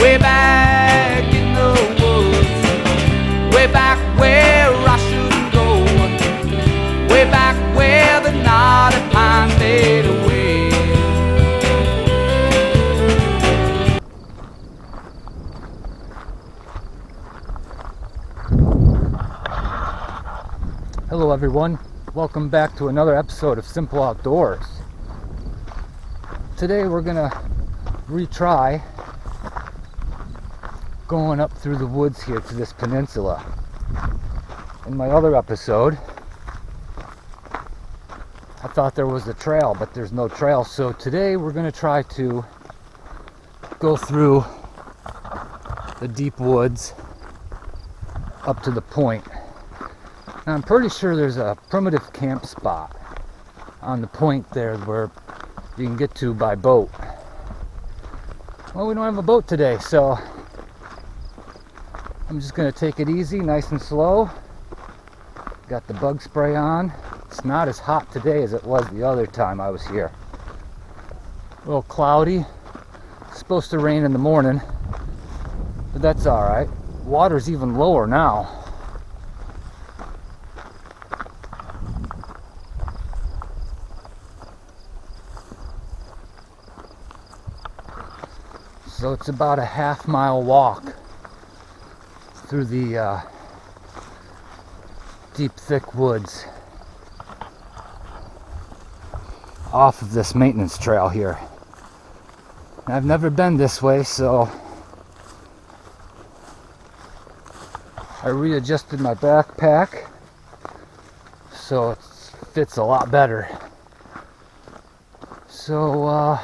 way back in the woods, way back where I shouldn't go, way back where the knotty pine fade away. Hello everyone, welcome back to another episode of Simple Outdoors. Today we're gonna retry going up through the woods here to this peninsula. In my other episode, I thought there was a trail, but there's no trail. So today we're gonna try to go through the deep woods up to the point. Now, I'm pretty sure there's a primitive camp spot on the point there where you can get to by boat. Well, we don't have a boat today, so I'm just gonna take it easy, nice and slow. Got the bug spray on. It's not as hot today as it was the other time I was here. A little cloudy. It's supposed to rain in the morning, but that's all right. Water's even lower now. So it's about a half-mile walk through the deep, thick woods off of this maintenance trail here. I've never been this way, so I readjusted my backpack so it fits a lot better. So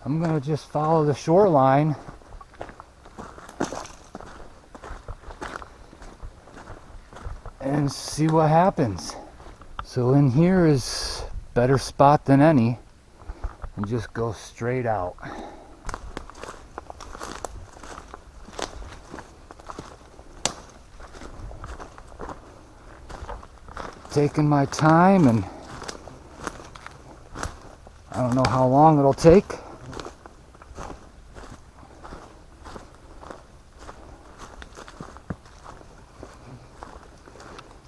I'm gonna just follow the shoreline and see what happens. So in here is better spot than any, and just go straight out. Taking my time, and I don't know how long it'll take.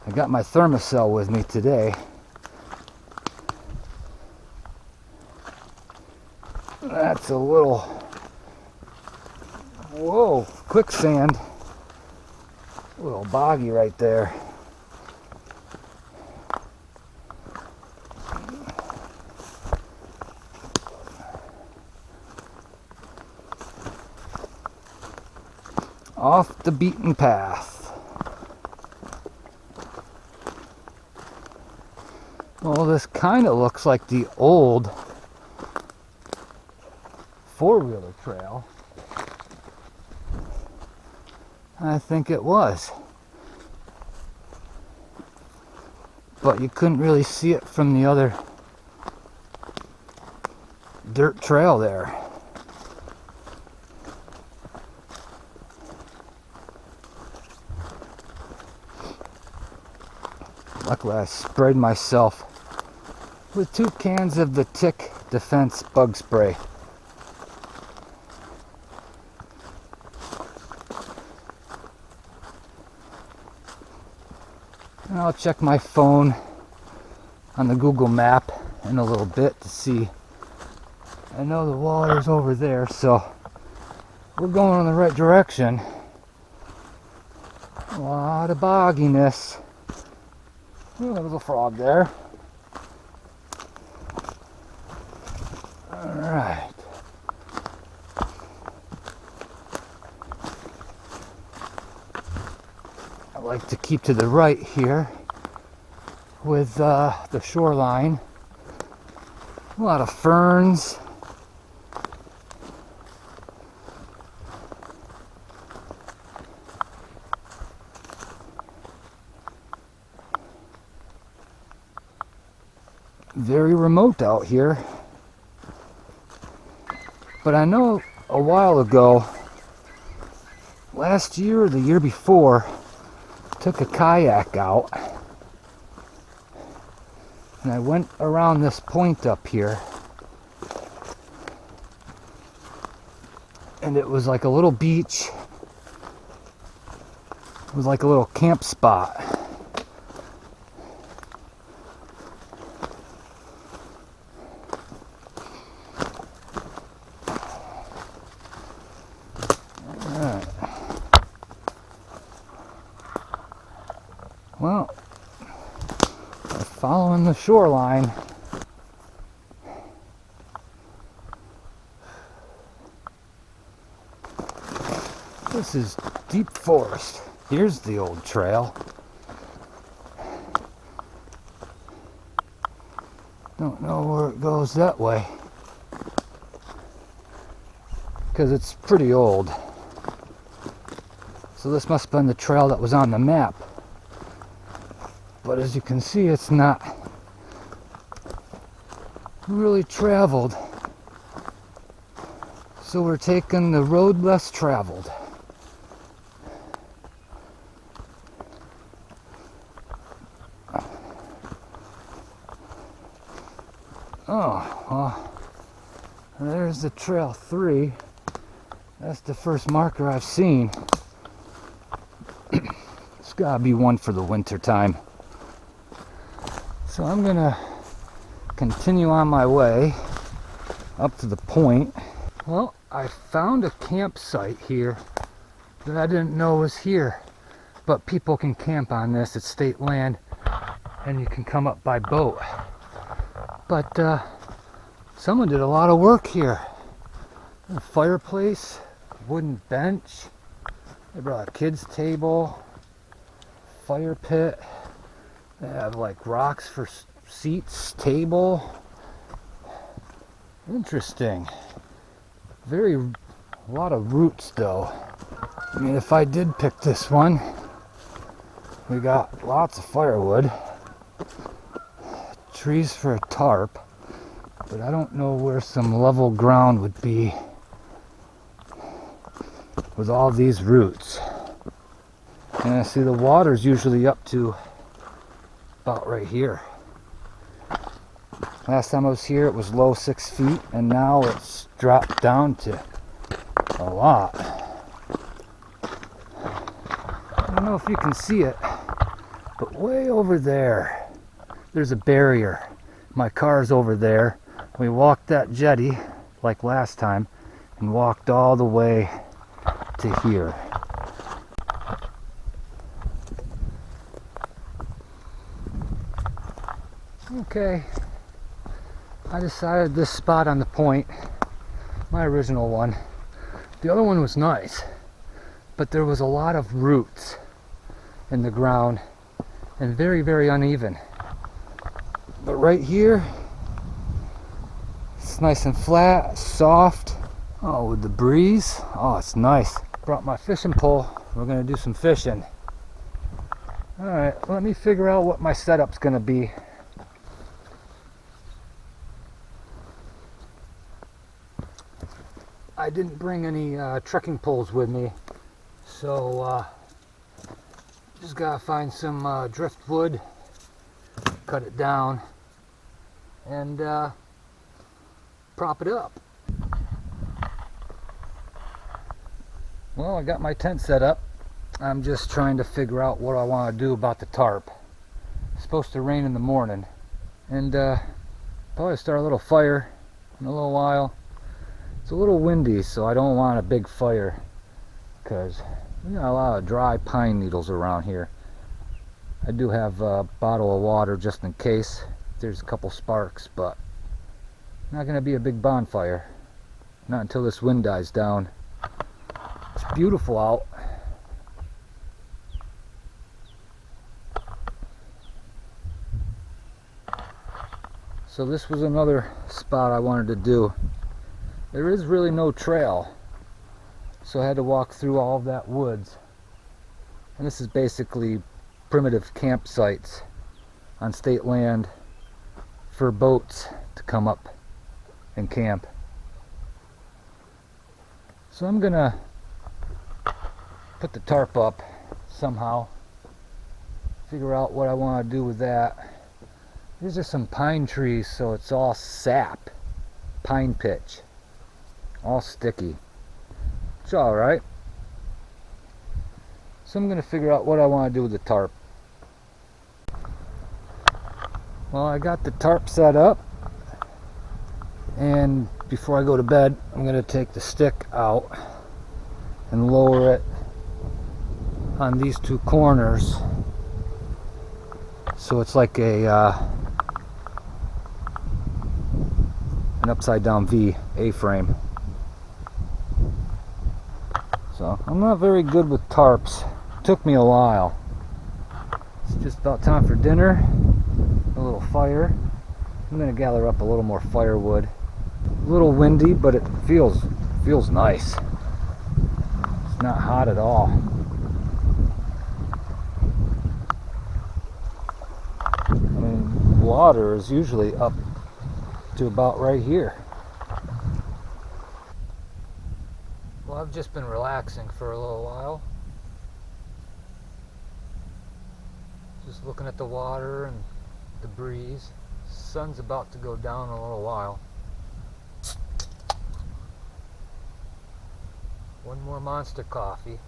I got my Thermacell with me today. That's a little, whoa, quicksand. A little boggy right there. Off the beaten path. Well, this kind of looks like the old four-wheeler trail. I think it was. But you couldn't really see it from the other dirt trail there. Luckily I sprayed myself with 2 cans of the Tick Defense bug spray. And I'll check my phone on the Google map in a little bit to see. I know the water's over there, so we're going in the right direction. A lot of bogginess. Oh, there was a frog there. Alright. I like to keep to the right here with the shoreline. A lot of ferns. Very remote out here. But I know a while ago, last year or the year before, took a kayak out and I went around this point up here and it was like a little beach. It was like a little camp spot. Alright. Well, we're following the shoreline. This is deep forest. Here's the old trail. Don't know where it goes that way, because it's pretty old. So this must have been the trail that was on the map. But as you can see, it's not really traveled. So we're taking the road less traveled. Oh, well, there's the trail 3. That's the first marker I've seen. It's gotta be one for the winter time. So I'm gonna continue on my way up to the point. Well, I found a campsite here that I didn't know was here, but people can camp on this. It's state land, and you can come up by boat. But someone did a lot of work here. A fireplace, wooden bench. They brought a kids' table, fire pit. They have like rocks for seats, table. Interesting. A lot of roots though. I mean, if I did pick this one, we got lots of firewood. Trees for a tarp, but I don't know where some level ground would be with all these roots. And I see the water's usually up to about right here. Last time I was here it was low 6 feet, and now it's dropped down to a lot. I don't know if you can see it, but way over there there's a barrier. My car's over there. We walked that jetty like last time and walked all the way to here. Okay, I decided this spot on the point, my original one. The other one was nice, but there was a lot of roots in the ground and very, very uneven. But right here, it's nice and flat, soft. Oh, with the breeze, oh, it's nice. Brought my fishing pole. We're gonna do some fishing. All right, let me figure out what my setup's gonna be. I didn't bring any trekking poles with me, so just gotta find some driftwood, cut it down, and prop it up. Well, I got my tent set up. I'm just trying to figure out what I want to do about the tarp. It's supposed to rain in the morning, and probably start a little fire in a little while. It's a little windy, so I don't want a big fire because we got a lot of dry pine needles around here. I do have a bottle of water just in case there's a couple sparks, but not going to be a big bonfire. Not until this wind dies down. It's beautiful out. So this was another spot I wanted to do. There is really no trail, so I had to walk through all of that woods. And this is basically primitive campsites on state land for boats to come up and camp. So I'm gonna put the tarp up somehow, figure out what I want to do with that. These are some pine trees, so it's all sap, pine pitch, all sticky. It's alright. So I'm going to figure out what I want to do with the tarp. Well, I got the tarp set up, and before I go to bed, I'm going to take the stick out and lower it on these two corners, so it's like an upside down V A-frame. So I'm not very good with tarps. Took me a while. It's just about time for dinner. A little fire. I'm gonna gather up a little more firewood. A little windy, but it feels nice. It's not hot at all. I mean, water is usually up to about right here. Well, I've just been relaxing for a little while. Just looking at the water and the breeze. Sun's about to go down in a little while. One more Monster coffee.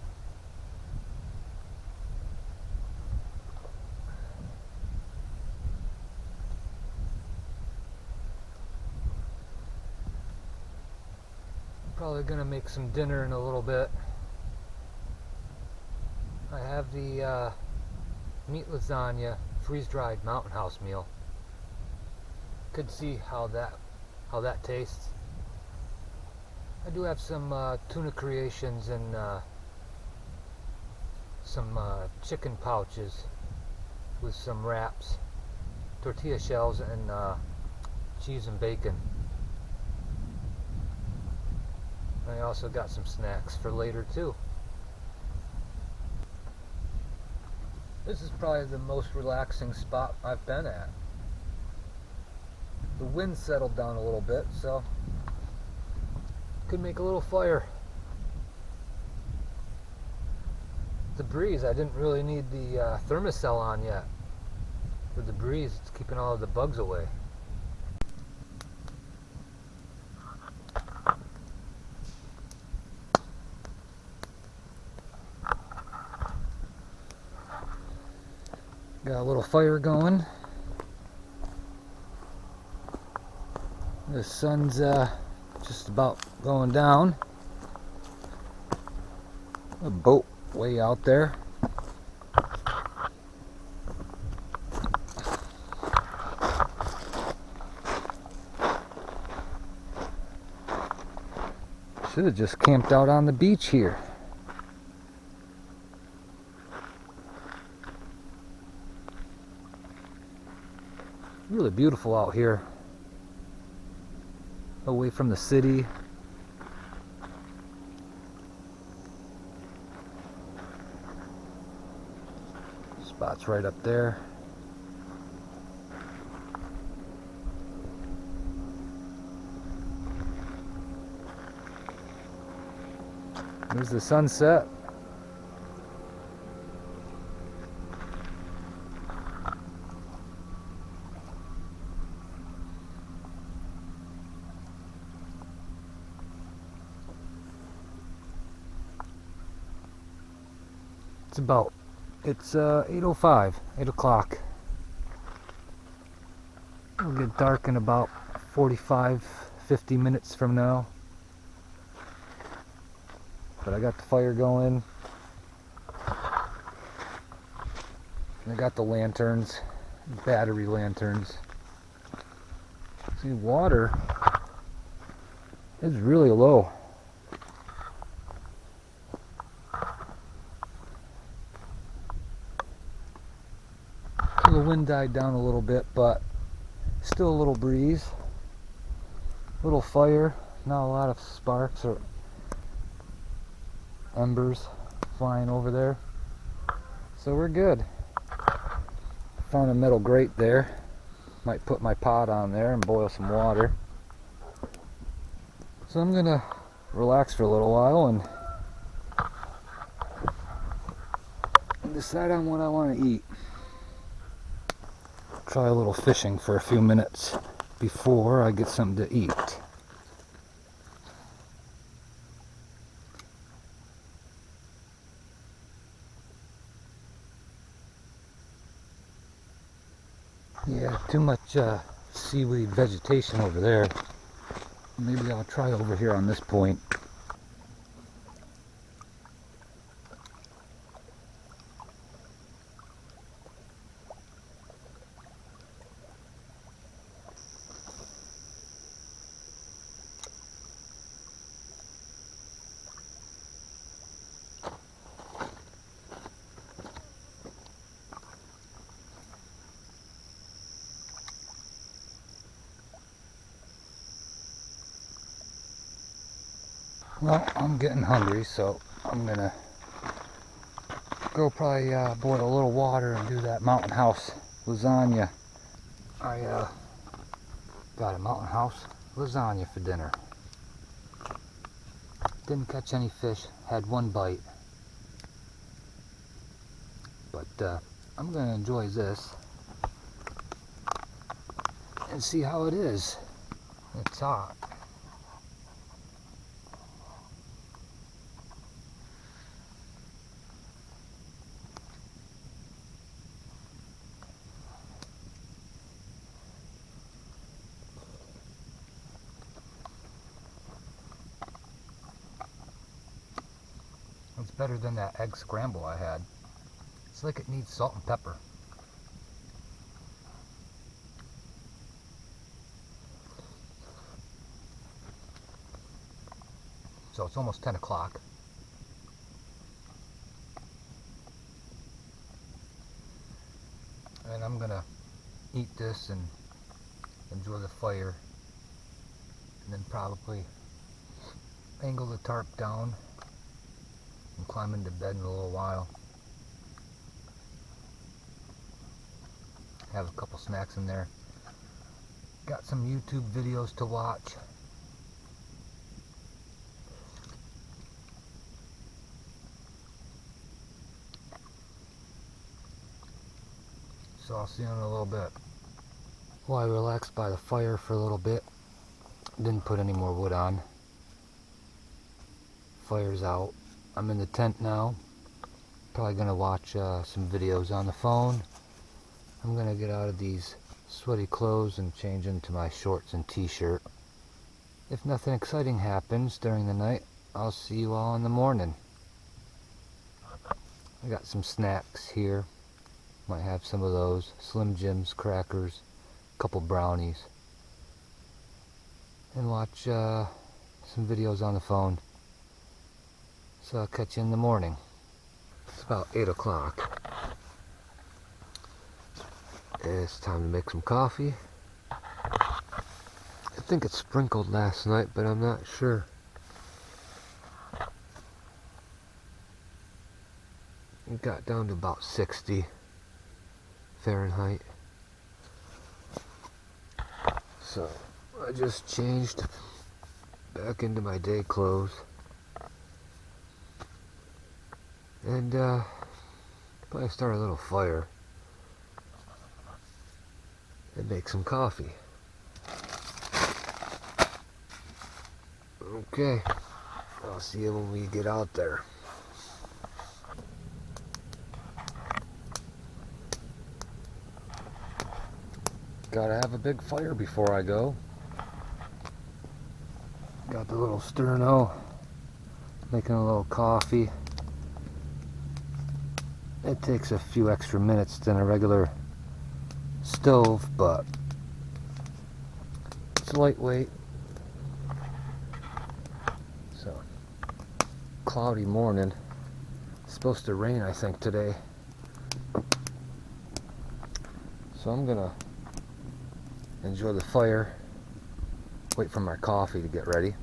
I'm probably gonna make some dinner in a little bit. I have the meat lasagna freeze-dried Mountain House meal. Could see how that tastes. I do have some tuna creations and some chicken pouches with some wraps, tortilla shells, and cheese and bacon. I also got some snacks for later too. This is probably the most relaxing spot I've been at. The wind settled down a little bit, so could make a little fire. The breeze, I didn't really need the thermocell on yet. For the breeze, it's keeping all of the bugs away. Got a little fire going. The sun's just about going down. A boat way out there. Should have just camped out on the beach here. Really beautiful out here. Away from the city. Spot's right up there. There's the sunset. It's 8:05, 8 o'clock. It'll get dark in about 45, 50 minutes from now. But I got the fire going. And I got the lanterns, battery lanterns. See, water is really low. The wind died down a little bit, but still a little breeze, little fire, not a lot of sparks or embers flying over there, so we're good. Found a metal grate there, might put my pot on there and boil some water. So I'm gonna relax for a little while and decide on what I want to eat. Try a little fishing for a few minutes before I get something to eat. Yeah, too much seaweed vegetation over there. Maybe I'll try over here on this point. Well, I'm getting hungry, so I'm gonna go probably boil a little water and do that Mountain House lasagna. I got a Mountain House lasagna for dinner. Didn't catch any fish, had one bite. But I'm gonna enjoy this and see how it is. It's hot. It's better than that egg scramble I had. It's like it needs salt and pepper. So it's almost 10 o'clock. And I'm gonna eat this and enjoy the fire. And then probably angle the tarp down and climb into bed in a little while. Have a couple snacks in there. Got some YouTube videos to watch. So I'll see you in a little bit. Well, I relaxed by the fire for a little bit. Didn't put any more wood on. Fire's out. I'm in the tent now. Probably gonna watch some videos on the phone. I'm gonna get out of these sweaty clothes and change into my shorts and t-shirt. If nothing exciting happens during the night, I'll see you all in the morning. I got some snacks here. Might have some of those. Slim Jims, crackers, a couple brownies. And watch some videos on the phone. So I'll catch you in the morning. It's about 8 o'clock. It's time to make some coffee. I think it sprinkled last night, but I'm not sure. It got down to about 60 Fahrenheit. So I just changed back into my day clothes. And probably start a little fire and make some coffee. Okay, I'll see you when we get out there. Gotta have a big fire before I go. Got the little sterno, making a little coffee. It takes a few extra minutes than a regular stove, but it's lightweight. So, cloudy morning. It's supposed to rain, I think, today. So I'm gonna enjoy the fire, wait for my coffee to get ready,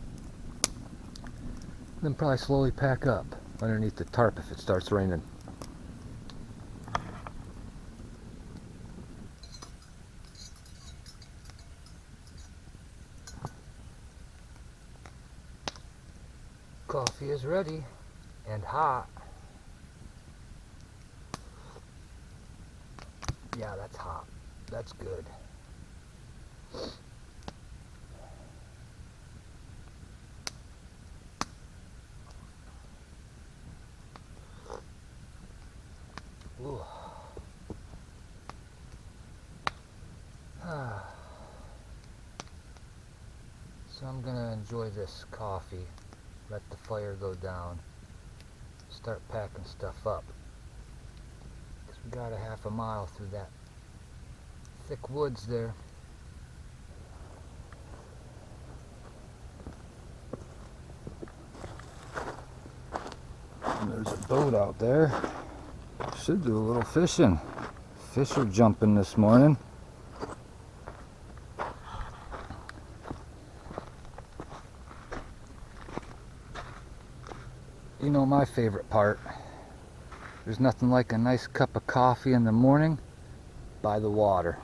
then probably slowly pack up underneath the tarp if it starts raining. Coffee is ready and hot. Yeah, that's hot. That's good. Ooh. So I'm gonna enjoy this coffee, let the fire go down, start packing stuff up. Because we got a half a mile through that thick woods there. And there's a boat out there. Should do a little fishing. Fish are jumping this morning. You know my favorite part. There's nothing like a nice cup of coffee in the morning by the water.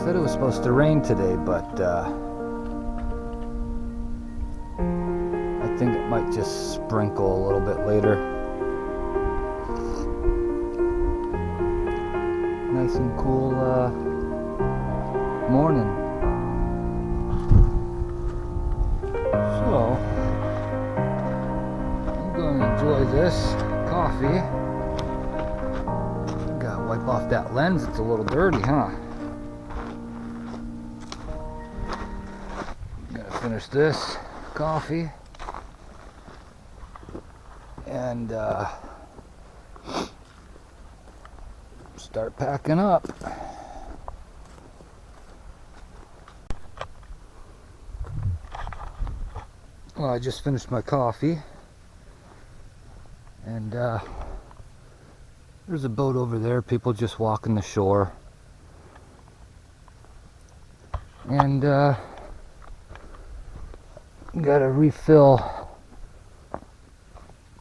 Said it was supposed to rain today, but I think it might just sprinkle a little bit later. Nice and cool morning. So, I'm going to enjoy this coffee. Gotta wipe off that lens, it's a little dirty, huh? Finish this coffee and start packing up. Well, I just finished my coffee and there's a boat over there, people just walking the shore, and gotta refill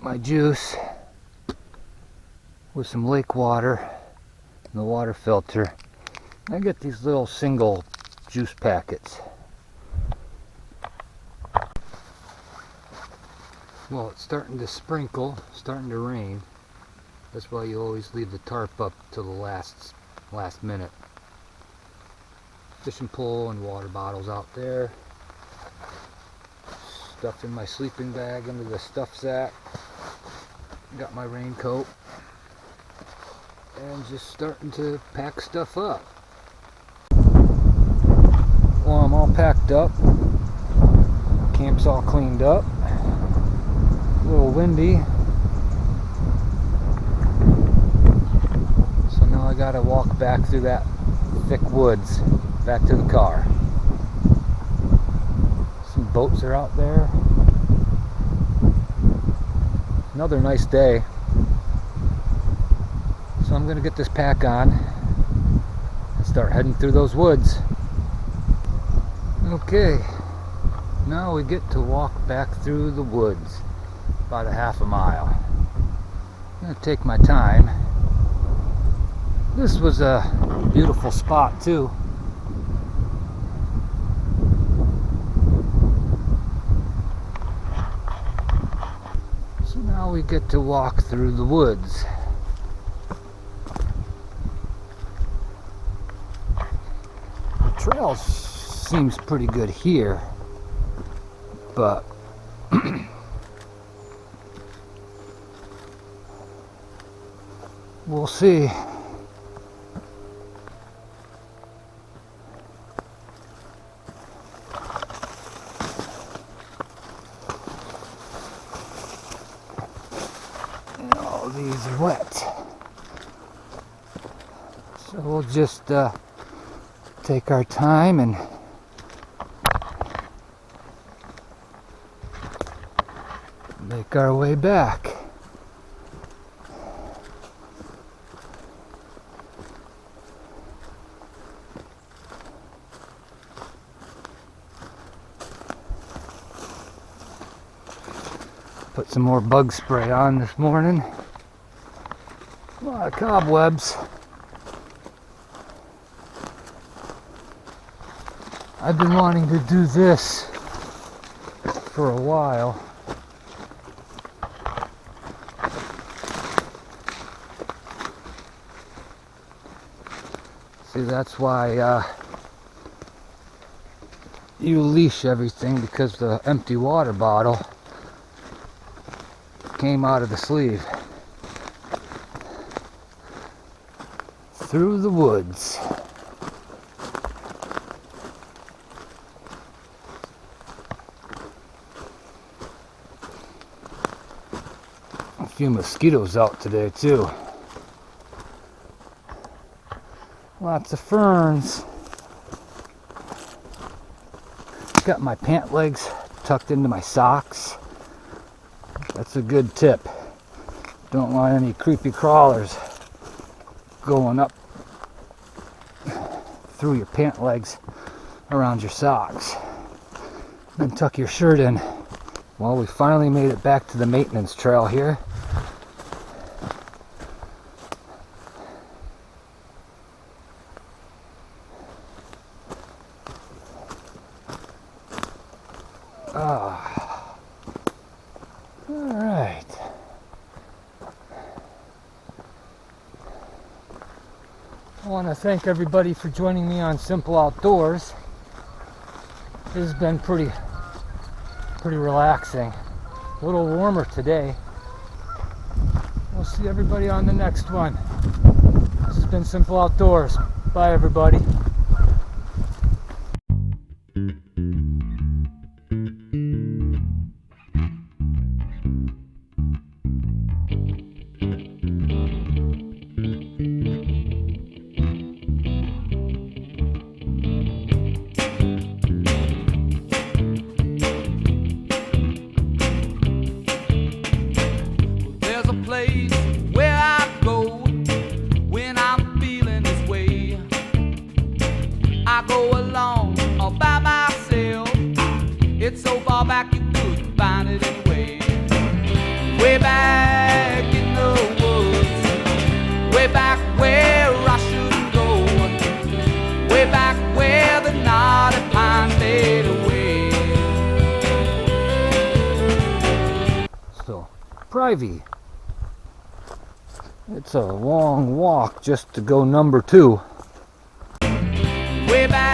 my juice with some lake water in the water filter. I get these little single juice packets. Well, it's starting to sprinkle, starting to rain. That's why you always leave the tarp up till the last minute. Fishing pole and water bottles out there. Stuff in my sleeping bag into the stuff sack. Got my raincoat. And just starting to pack stuff up. Well, I'm all packed up. Camp's all cleaned up. A little windy. So now I gotta walk back through that thick woods back to the car. Some boats are out there. Another nice day. So I'm gonna get this pack on and start heading through those woods. Okay, now we get to walk back through the woods about a half a mile. I'm gonna take my time. This was a beautiful spot too. So now we get to walk through the woods. The trail seems pretty good here, but we'll see. And all these are wet. So we'll just take our time and make our way back. Put some more bug spray on this morning. A lot of cobwebs. I've been wanting to do this for a while. See, that's why you leash everything, because the empty water bottle came out of the sleeve. Through the woods. A few mosquitoes out today too. Lots of ferns. Got my pant legs tucked into my socks. That's a good tip. Don't want any creepy crawlers going up through your pant legs around your socks. Then tuck your shirt in. Well, we finally made it back to the maintenance trail here. Alright. I want to thank everybody for joining me on Simple Outdoors. This has been pretty relaxing. A little warmer today. We'll see everybody on the next one. This has been Simple Outdoors. Bye, everybody. There's a place where I go when I'm feeling this way. I go along all by myself. It's so far back you couldn't find it anyway. Way back in the woods, way back where I shouldn't go, way back where the knotty pine fade away. So, Privy. It's a long walk just to go number 2. Way back